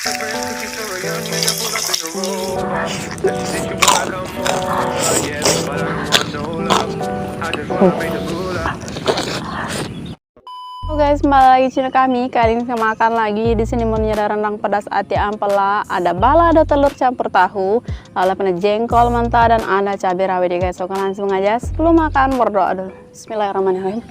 Halo guys, kembali lagi channel kami. Kali ini kita makan lagi. Di sini menunya ada rendang pedas ati ampela, ada balado telur campur tahu, lalu ada jengkol mentah dan ada cabai rawit guys. Oke, langsung aja sebelum makan berdoa dulu. Bismillahirrahmanirrahim.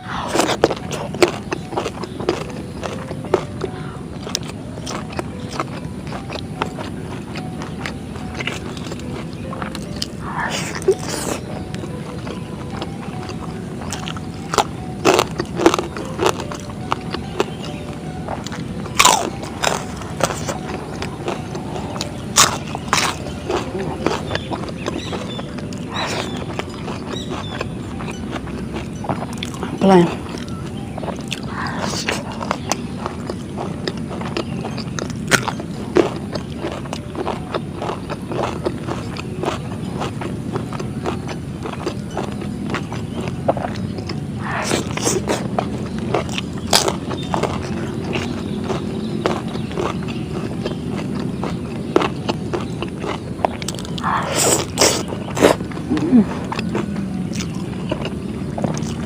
Pelan.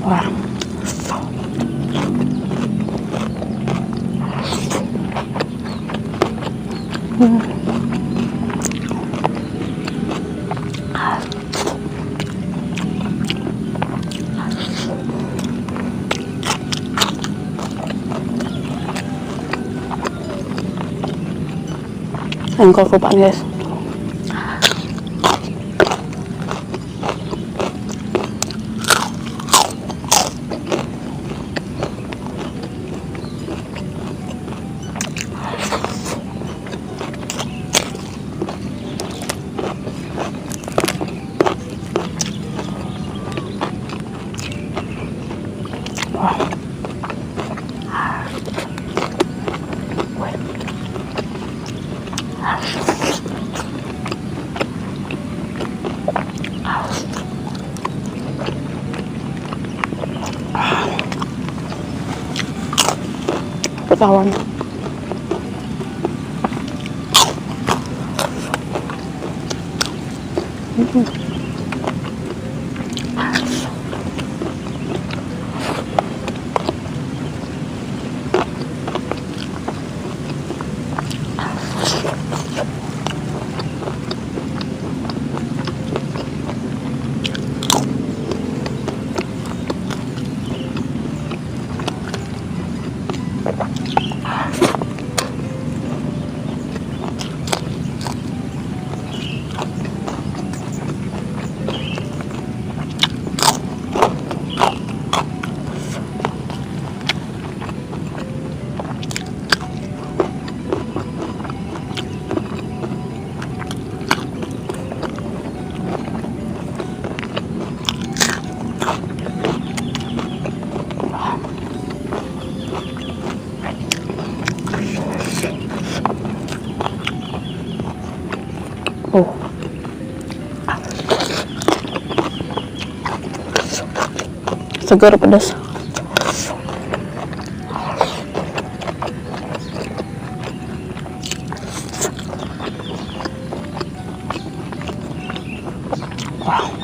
Wah. Jengkol kupat guys. Ketahuan. Oh. Segar pedas. Wow.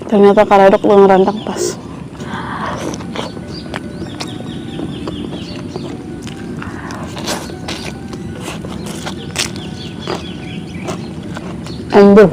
Ternyata karedok dengan rendang pas. Embul.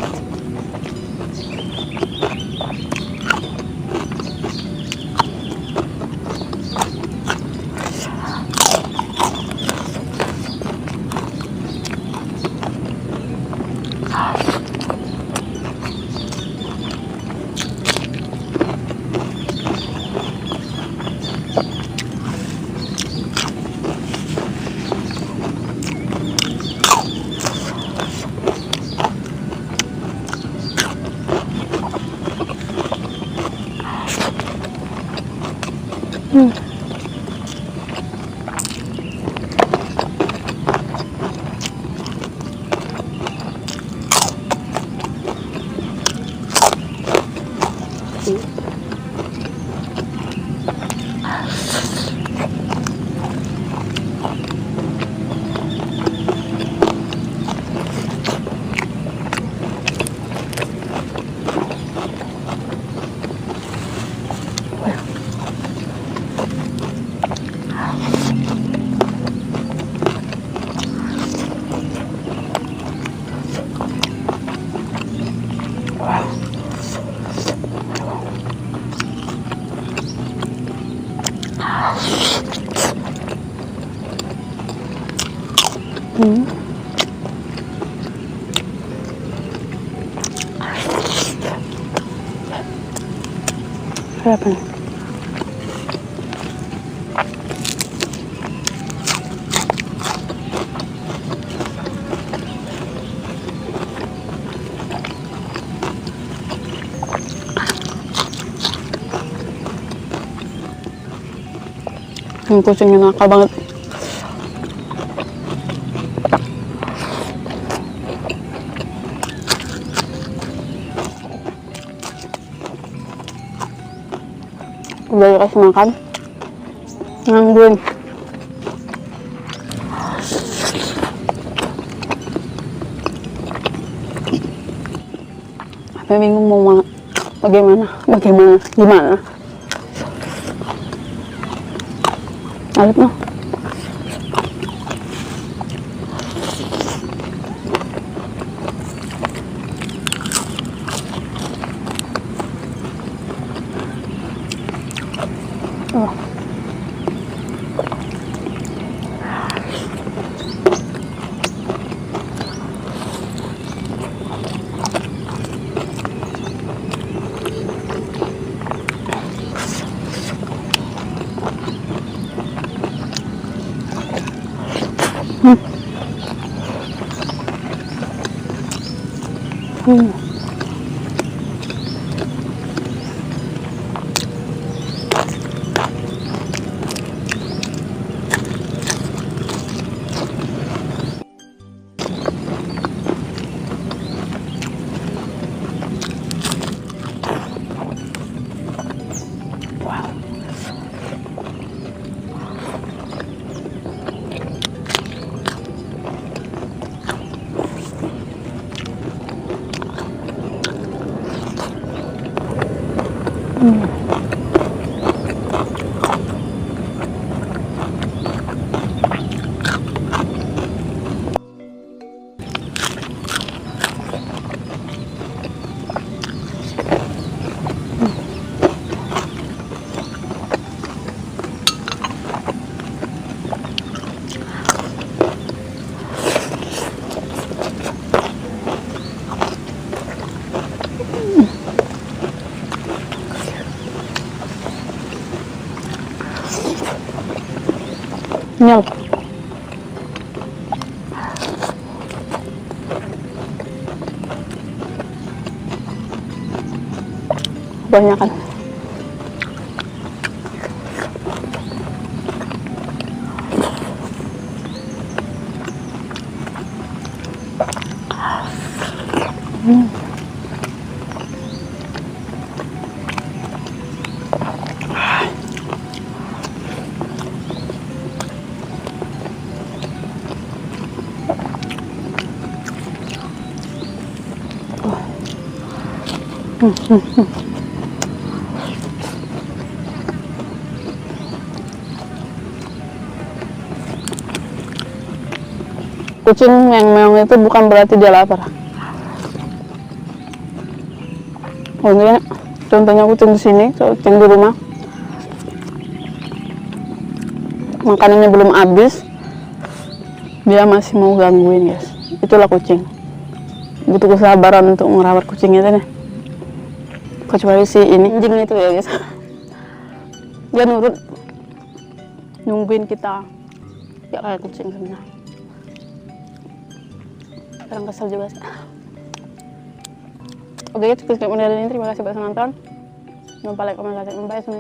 Berapa nih? Kucingnya nakal banget. Udah dikasih makan, ngangguin. Apa bingung mau gimana? Alit no. Oh. Nyal. Kebanyakan. Kucing meong-meong itu bukan berarti dia lapar. Contohnya kucing di sini, kucing di rumah, makanannya belum habis, dia masih mau gangguin, guys. Itulah kucing. Butuh kesabaran untuk merawat kucingnya itu nih. Kecuali si ini anjing itu ya, guys. Dia nurut, nungguin kita, ya kayak kucing sebenarnya. Kadang kesel juga sih. Oke, cukup sekian dari ini. Terima kasih buat nonton. Jangan lupa like, komen, dan subscribe.